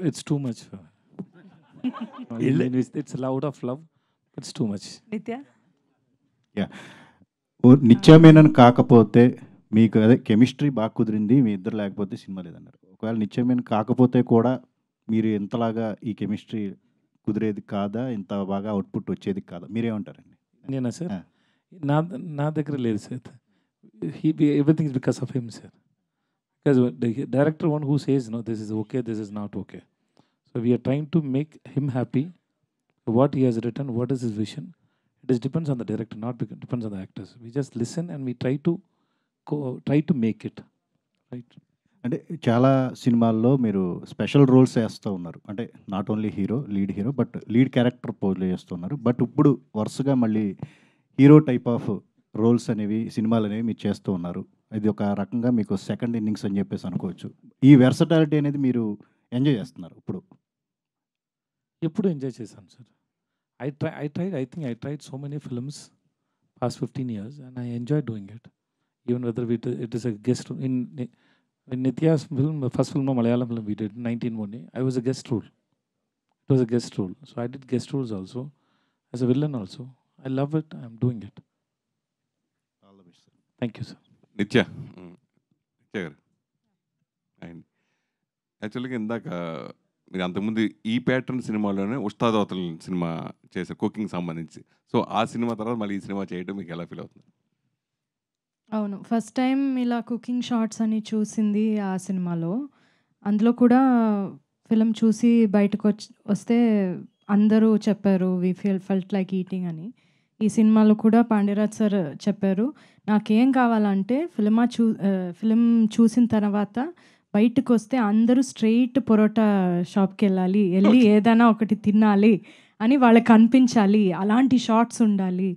it's too much. I mean, it's loud of love. It's too much. నిత్య yeah నిత్యమేనని కాకపోతే మీకు అదే chemistry బాగా కుదిరింది మీ ఇద్దరు లేకపోతే సినిమా లేదన్నారు. ఒకవేళ నిత్యమేన కాకపోతే కూడా మీరు ఎంతలాగా ఈ కెమిస్ట్రీ కుదిరేది కాదా, ఇంత బాగా అవుట్పుట్ వచ్చేది కాదా, మీరేమంటారండి? నేనా సార్? నా దగ్గర లేదు sir. Everything is because of him, sir. Because the director one who says no, this is okay, this is not okay. So we are trying to make him happy. What he has written, what is his vision? It is depends on the director, not depends on the actors. We just listen and we try to make it right. అంటే చాలా సినిమాల్లో మీరు special roles వేస్తూ ఉన్నారు. అంటే not only lead hero but lead character play చేస్తున్నారు. But ఇప్పుడు వరుసగా మళ్ళీ హీరో టైప్ ఆఫ్ రోల్స్ అనేవి సినిమాలు అనేవి మీరు చేస్తూ ఉన్నారు. ఇది ఒక రకంగా మీకు సెకండ్ ఇన్నింగ్స్ అని చెప్పేసి అనుకోవచ్చు. ఈ వెర్సటాలిటీ అనేది మీరు ఎంజాయ్ చేస్తున్నారు ఇప్పుడు? ఎప్పుడు ఎంజాయ్ చేశాను sir. I think I tried so many films past 15 years and I enjoy doing it. Even whether it is a guest in Nitya's film, first film, Malayalam film we did, 19 I was a guest role. It was a guest role. So I did guest roles also, as a villain also. I love it. I'm doing it. All the best, sir. Thank you, sir. నిత్య గారు and యాక్చువల్గా ఇందాక మీరు అంతకుముందు ఈ pattern సినిమాలోనే ఉస్తాద్ అవతల cinema చేశారు కుకింగ్ సంబంధించి. సో ఆ సినిమా తర్వాత మళ్ళీ ఈ సినిమా చేయడం మీకు ఎలా ఫీల్ అవుతుంది? అవును, ఫస్ట్ టైం ఇలా కుకింగ్ షార్ట్స్ అని చూసింది ఆ సినిమాలో. అందులో కూడా ఫిలిం చూసి బయటకు వస్తే అందరూ చెప్పారు వి ఫెల్ట్ లైక్ ఈటింగ్ అని. ఈ సినిమాలో కూడా పాండ్యరాజ్ సార్ చెప్పారు, నాకేం కావాలంటే ఫిలిం చూసిన తర్వాత బయటకు వస్తే అందరూ స్ట్రెయిట్ పొరోటా షాప్కి వెళ్ళి ఏదైనా ఒకటి తినాలి అని వాళ్ళకి అనిపించాలి, అలాంటి షార్ట్స్ ఉండాలి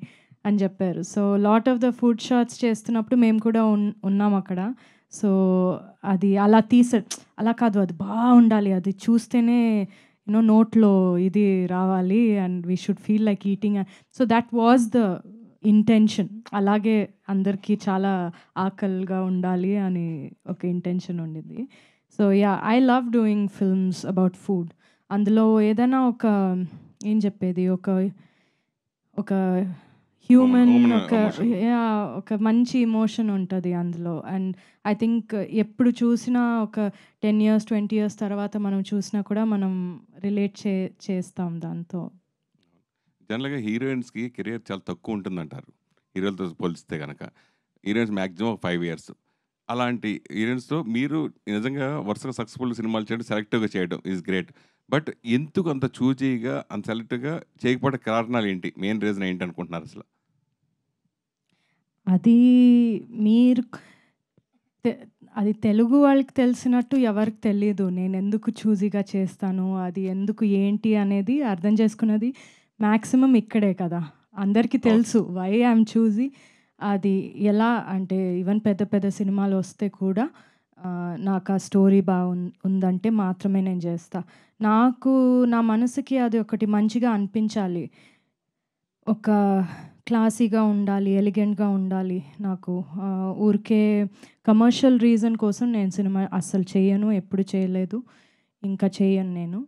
అని చెప్పారు. So lot of the food shorts చేస్తున్నప్పుడు మేము కూడా ఉన్నాం అక్కడ. సో అది అలా అలా కాదు, అది బాగుండాలి, అది చూస్తేనే నోట్లో ఇది రావాలి and we should feel like eating. So that was the intention. అలాగే అందరికీ చాలా ఆకలిగా ఉండాలి అని ఒక ఇంటెన్షన్ ఉండింది. So yeah, I love doing films about food. అందులో ఏదైనా ఏం చెప్పేది, ఒక హ్యూమన్ ఒక మంచి ఇమోషన్ ఉంటుంది అందులో. అండ్ ఐ థింక్ ఎప్పుడు చూసినా ఒక 10 years 20 years తర్వాత మనం చూసినా కూడా మనం రిలేట్ చేస్తాం దాంతో. జనరల్గా హీరోయిన్స్కి కెరియర్ చాలా తక్కువ ఉంటుందంటారు హీరోలతో పోలిస్తే కనుక. Heroines maximum 5 years. అలాంటి హీరోయిన్స్తో మీరు నిజంగా వరుసగా సక్సెస్ఫుల్ సినిమాలు చేయడం, సెలెక్టివ్గా చేయడం ఈజ్ గ్రేట్. బట్ ఎందుకు అంత చూజీగా అంత సెలెక్టివ్గా చేయకపోవడం కారణాలు ఏంటి? మెయిన్ రీజన్ ఏంటి అనుకుంటున్నారు అసలు? అది తెలుగు వాళ్ళకి తెలిసినట్టు ఎవరికి తెలియదు నేను ఎందుకు చూజీగా చేస్తాను, అది ఎందుకు ఏంటి అనేది అర్థం చేసుకున్నది మ్యాక్సిమం ఇక్కడే కదా. అందరికీ తెలుసు వై ఐఎమ్ చూజీ. అది ఎలా అంటే ఈవెన్ పెద్ద పెద్ద సినిమాలు వస్తే కూడా నాకు ఆ స్టోరీ ఉందంటే మాత్రమే నేను చేస్తా. నా మనసుకి అది ఒకటి మంచిగా అనిపించాలి, ఒక క్లాసీగా ఉండాలి, ఎలిగెంట్గా ఉండాలి. నాకు ఊరికే కమర్షియల్ రీజన్ కోసం నేను సినిమా అస్సలు చేయను, ఎప్పుడు చేయలేదు, ఇంకా చేయను నేను.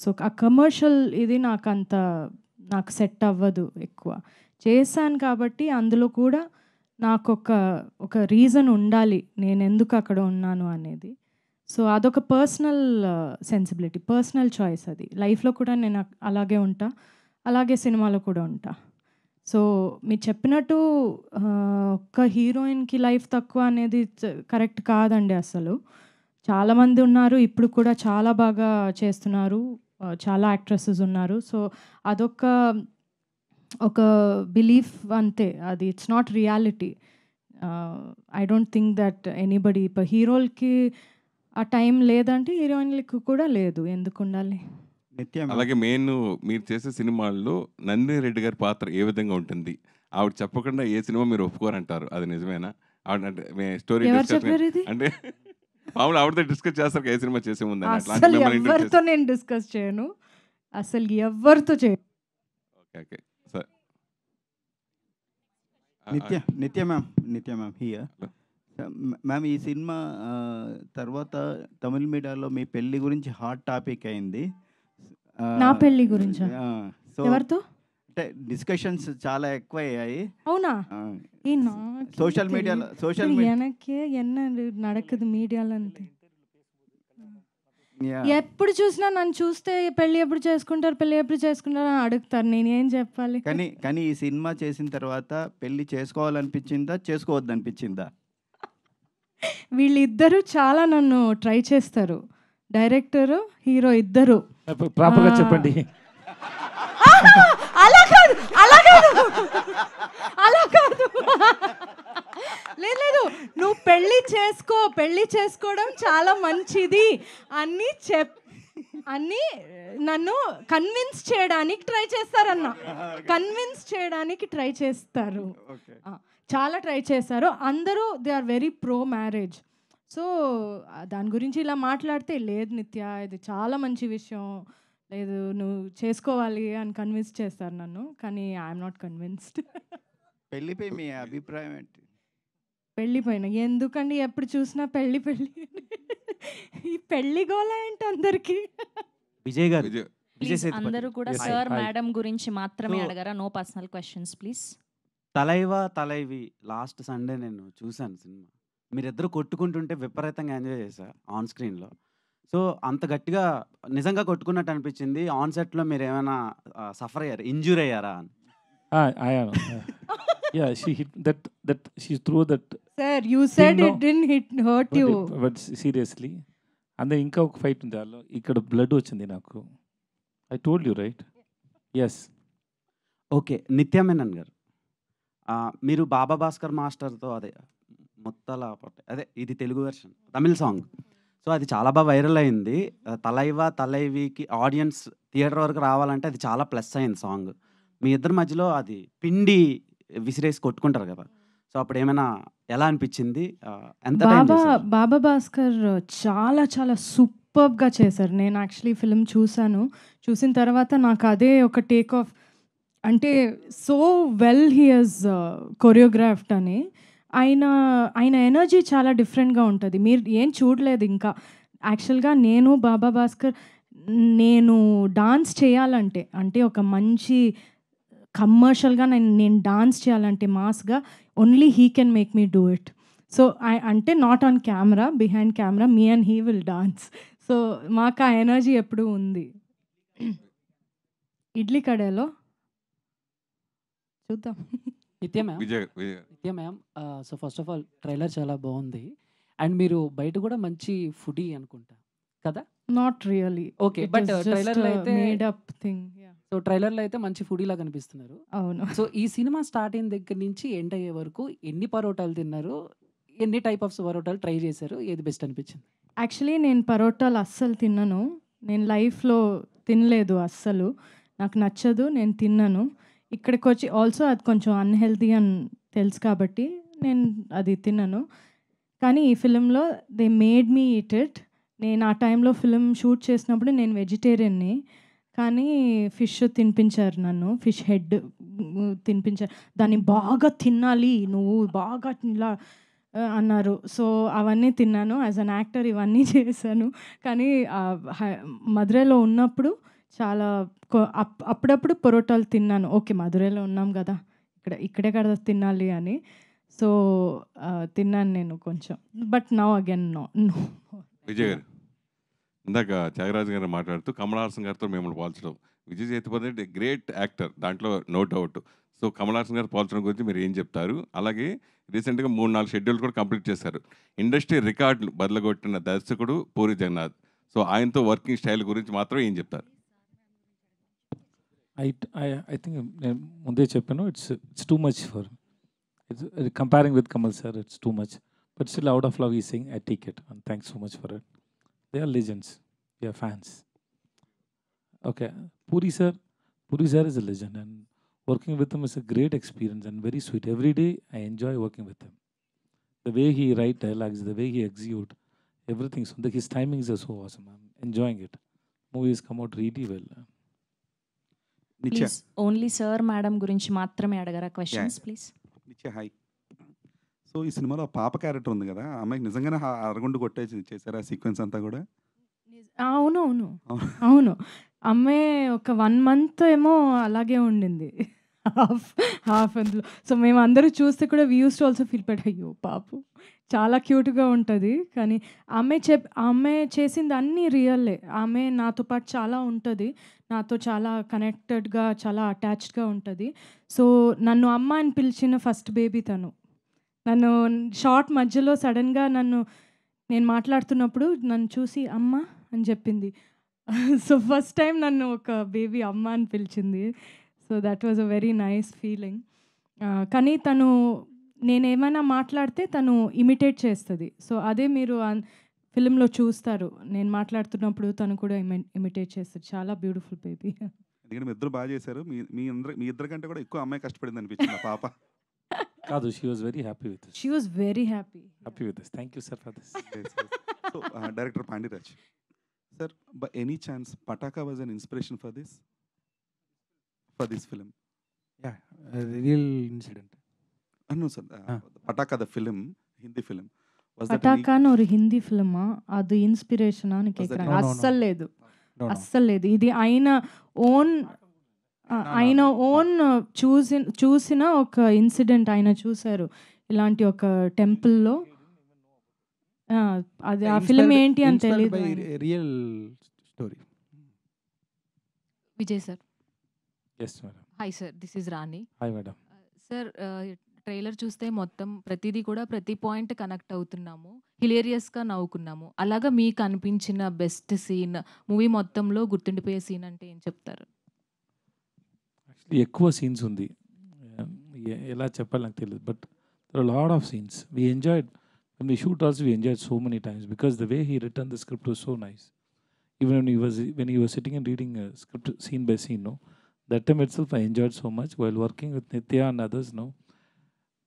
సో ఆ కమర్షియల్ ఇది నాకు సెట్ అవ్వదు ఎక్కువ. చేశాను కాబట్టి అందులో కూడా నాకు ఒక రీజన్ ఉండాలి నేను ఎందుకు అక్కడ ఉన్నాను అనేది. సో అదొక పర్సనల్ సెన్సిబిలిటీ, పర్సనల్ చాయిస్. అది లైఫ్లో కూడా నేను అలాగే ఉంటా, అలాగే సినిమాలో కూడా ఉంటా. సో మీరు చెప్పినట్టు ఒక్క హీరోయిన్కి లైఫ్ తక్కువ అనేది కరెక్ట్ కాదండి అసలు. చాలామంది ఉన్నారు, ఇప్పుడు కూడా చాలా బాగా చేస్తున్నారు, చాలా యాక్ట్రెసెస్ ఉన్నారు. సో ఒక బిలీఫ్ అంతే, అది it's not reality. I don't think that anybody ఇప్పుడు హీరోలకి ఆ టైం లేదంటే హీరోయిన్లకి కూడా లేదు, ఎందుకు ఉండాలి? అలాగే మీరు చేసే సినిమాల్లో నందిని రెడ్డి గారి పాత్ర ఏ విధంగా ఉంటుంది? ఆవిడ చెప్పకుండా ఏ సినిమా మీరు ఒప్పుకోరంటారు, అది నిజమేనా? ఆవిడ అంటే స్టోరీ అంటే మామూలు ఆవిడతో డిస్కస్ చేస్తారు ఏ సినిమా చేసే ముందు? ఎవరితో నేను డిస్కస్ చేయను, అసలు ఎవరితో చేయను. Okay sir. నిత్య మ్యామ్ హియర్. మ్యామ్ ఈ సినిమా తర్వాత తమిళ మీడియాలో మీ పెళ్లి గురించి హాట్ టాపిక్ అయింది. నా పెళ్లి గురించా? సో ఎవరితో? అంటే డిస్కషన్స్ చాలా ఎక్కువయ్యాయి. అవునా? ఈ సోషల్ మీడియాలో ఎనకే ఎన్న నడకదు మీడియాలో అంతే. ఎప్పుడు చూసినా నన్ను చూస్తే పెళ్ళి ఎప్పుడు చేసుకుంటారు అని అడుగుతారు. నేను ఏం చెప్పాలి? కానీ ఈ సినిమా చేసిన తర్వాత పెళ్లి చేసుకోవాలనిపించిందా, చేసుకోవద్దనిపించిందా? వీళ్ళిద్దరూ చాలా నన్ను ట్రై చేస్తారు, డైరెక్టరు హీరో ఇద్దరు. ప్రాపర్గా చెప్పండి. అలా కాదు లేదు, నువ్వు పెళ్లి చేసుకోవడం చాలా మంచిది అని నన్ను కన్విన్స్ చేయడానికి ట్రై చేస్తారు. చాలా ట్రై చేస్తారు అందరూ. They are very pro marriage. So దాని గురించి ఇలా మాట్లాడితే, లేదు నిత్య ఇది చాలా మంచి విషయం, లేదు నువ్వు చేసుకోవాలి అని కన్విన్స్ చేస్తారు నన్ను. కానీ ఐఎమ్ నాట్ కన్విన్స్డ్. పెళ్లిపై మీ అభిప్రాయం ఏంటి? పెళ్ళిపోయిన ఎందుకండి ఎప్పుడు చూసినా పెళ్ళి ఈ పెళ్లి గోల ఏంటి అందరికి? విజయ్ గారు, ప్లీజ్ అందరూ కూడా సార్ మేడం గురించి మాత్రమే అడగరా, no personal questions please. Thalaivi last Sunday నేను చూశాను సినిమా. మీరిద్దరు కొట్టుకుంటుంటే విపరీతంగా ఎంజాయ్ చేశా ఆన్ స్క్రీన్లో. సో అంత గట్టిగా నిజంగా కొట్టుకున్నట్టు అనిపించింది. ఆన్ సెట్లో మీరు ఏమైనా సఫర్ అయ్యారు, ఇంజూర్ అయ్యారా అని? Yeah, she hit that she threw that. Sir, you said it didn't hurt you. But seriously, and then inka oka fight undi allo ikkada blood ochindi naku. I told you right? Yes. Okay, నిత్య మెనన్ గారు, మీరు బాబా భాస్కర్ మాస్టర్తో అదే మొత్తల అదే ఇది Telugu version తమిళ song. So అది చాలా బాగా viral అయింది. తలైవికి ఆడియన్స్ థియేటర్ వరకు రావాలంటే అది చాలా ప్లస్ అయింది సాంగ్. మీ ఇద్దరి మధ్యలో అది పిండి విసిరేసి కొట్టుకుంటారు కదా, సో అప్పుడు ఏమైనా ఎలా అనిపించింది? ఎంత బాబా భాస్కర్ చాలా చాలా సూపర్గా చేశారు. నేను యాక్చువల్లీ ఫిల్మ్ చూసిన తర్వాత నాకు అదే ఒక టేక్ ఆఫ్, అంటే so well he has choreographed అని. ఆయన ఎనర్జీ చాలా డిఫరెంట్గా ఉంటుంది. మీరు ఏం చూడలేదు ఇంకా. యాక్చువల్గా నేను బాబా భాస్కర్ నేను డాన్స్ చేయాలంటే, అంటే ఒక మంచి కమర్షియల్గా నేను డాన్స్ చేయాలంటే మాస్గా, only he can make me do it. So అంటే not on camera, behind camera me and he will dance. So మాకు ఆ ఎనర్జీ ఎప్పుడూ ఉంది. ఇడ్లీ కడాలో చూద్దాం. Nitya ma'am, so first of all trailer చాలా బాగుంది. అండ్ మీరు బయట కూడా మంచి ఫుడీ అనుకుంటా కదా? Not really. ఓకే, బట్ ట్రైలర్లో అయితే మేడ్ అప్ థింగ్. సో ట్రైలర్లో అయితే మంచి ఫుడీలా కనిపిస్తున్నారు. అవును. సో ఈ సినిమా స్టార్ట్ అయిన దగ్గర నుంచి ఎండ్ అయ్యే వరకు ఎన్ని పరోటాలు తిన్నారు, ఎన్ని టైప్ ఆఫ్ పరోటాలు ట్రై చేశారు, ఏది బెస్ట్ అనిపించింది? యాక్చువల్లీ నేను పరోటాలు అస్సలు తిన్నాను. నేను లైఫ్లో తినలేదు అస్సలు, నాకు నచ్చదు, నేను తిన్నాను. ఇక్కడికి వచ్చి ఆల్సో అది కొంచెం అన్హెల్తీ అని తెలుసు కాబట్టి నేను అది తిన్నాను. కానీ ఈ ఫిలింలో they made me eat it. నేను ఆ టైంలో ఫిలిం షూట్ చేసినప్పుడు నేను వెజిటేరియన్ని, కానీ ఫిష్ తినిపించారు నన్ను, ఫిష్ హెడ్ తినిపించారు. దాన్ని బాగా తినాలి నువ్వు, బాగా ఇలా అన్నారు. సో అవన్నీ తిన్నాను. యాజ్ అన్ యాక్టర్ ఇవన్నీ చేశాను. కానీ మధురైలో ఉన్నప్పుడు చాలా అప్పుడప్పుడు పరోటాలు తిన్నాను. ఓకే, మధురైలో ఉన్నాం కదా, ఇక్కడే కదా తినాలి అని. సో తిన్నాను నేను కొంచెం. But now again no. Vijay garu, ఇందాక త్యాగరాజు గారు మాట్లాడుతూ కమల్ హాసన్ గారితో మిమ్మల్ని పోల్చడం, విజయ్ సేతుపతి గ్రేట్ యాక్టర్, దాంట్లో no doubt. So Kamal Haasan garu పోల్చడం గురించి మీరు ఏం చెప్తారు? అలాగే రీసెంట్గా 3-4 షెడ్యూల్ కూడా కంప్లీట్ చేశారు. ఇండస్ట్రీ రికార్డులు బదలగొట్టిన దర్శకుడు పూరి జగన్నాథ్. సో ఆయనతో వర్కింగ్ స్టైల్ గురించి మాత్రం ఏం చెప్తారు? I think నేను ముందే చెప్పాను, it's too much for comparing with Kamal sir, it's too much. But still, out of love, he's saying, I take it. And thanks so much for it. They are legends. We are fans. Okay. Puri sir is a legend. And working with him is a great experience and very sweet. Every day, I enjoy working with him. The way he write dialogues, the way he execute, everything. So his timings are so awesome. I'm enjoying it. Movies come out really well. Please only sir madam గురించి మాత్రమే అడగరా questions please. నిత్య hi. So ఈ సినిమాలో ఆ పాప character ఉంది కదా, ఆ అమ్మాయికి నిజంగానే అరగుండు కొట్టేసి చేశారు ఆ సీక్వెన్స్ అంతా కూడా. అవునవును. అవును. అమ్మాయి ఒక 1 మంత్ ఏమో అలాగే ఉండింది. హాఫ్ అందులో. సో మేమందరూ చూస్తే కూడా we used to also feel bad. అయ్యో పాపం! చాలా క్యూట్‌గా ఉంటది. కానీ ఆ అమ్మాయి చేసింది అన్నీ రియల్లే. ఆమె నాతో పాటు చాలా ఉంటది. నాతో చాలా కనెక్టెడ్‌గా, చాలా అటాచ్డ్‌గా ఉంటది. సో నన్ను అమ్మ అని పిలిచిన ఫస్ట్ బేబీ తను. నన్ను షార్ట్ మధ్యలో సడెన్‌గా నేను మాట్లాడుతున్నప్పుడు నన్ను చూసి అమ్మ అని చెప్పింది. సో ఫస్ట్ టైం నన్ను ఒక బేబీ అమ్మ అని పిలిచింది. So that was a very nice feeling. కానీ తను నేనేమైనా మాట్లాడితే తను ఇమిటేట్ చేస్తది. సో అదే మీరు ఫిల్మ్‌లో చూస్తారు. నేను మాట్లాడుతున్నప్పుడు తను కూడా ఇమిటేట్ చేస్తది. చాలా బ్యూటిఫుల్ బేబీ. ఎందుకంటే మీ ఇద్దరు బాగా చేశారు. మీ ఇద్దరి కంటే కూడా ఎక్కువ అమ్మాయి కష్టపడింది అనిపించింది ఆ పాప. కాదు, she was very happy with this. She was very happy. Happy with this. Thank you sir for this. So director Pandiraj sir, by any chance Pataakha was an inspiration for this film? Yeah, real incident. No sir, Pataakha the film, Hindi film. పటాకాన్ ఒక హిందీ ఫిల్మా? అది ఇన్స్పిరేషనా అని కేకుறாங்க. అస్సలు లేదు. అస్సలు లేదు. ఇది ఆయన ఓన్ చూసిన ఒక ఇన్సిడెంట్ ఆయన చూశారు. ఇలాంటి ఒక టెంపుల్‌లో. అది ఆ ఫిల్మ్ ఏంటి అని తెలియదు. Real story. Vijay sir. yes madam. Hi sir, this is Rani. hi madam. Sir, trailer చూస్తే మొత్తం ప్రతిదీ కూడా ప్రతి పాయింట్ కనెక్ట్ అవుతున్నాము, హిలేరియస్గా నవ్వుకున్నాము. అలాగా మీకు అనిపించిన బెస్ట్ సీన్, మూవీ మొత్తంలో గుర్తుండిపోయే సీన్ అంటే ఏం చెప్తారు? యాక్చువల్లీ ఎక్కువ సీన్స్ ఉంది. ఎలా చెప్పాలి నాకు తెలియదు, but there are lot of scenes we enjoyed. when we shoot also we enjoyed so many times because the way he written the script was so nice. Even when he was sitting and reading a script scene by scene, no, that time itself I enjoyed so much while working with Nitya and others. No,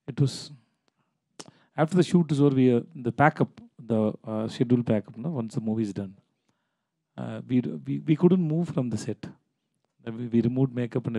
it was after the shoot is over, the pack-up, the schedule pack-up, no, once the movie is done, we couldn't move from the set. We removed makeup and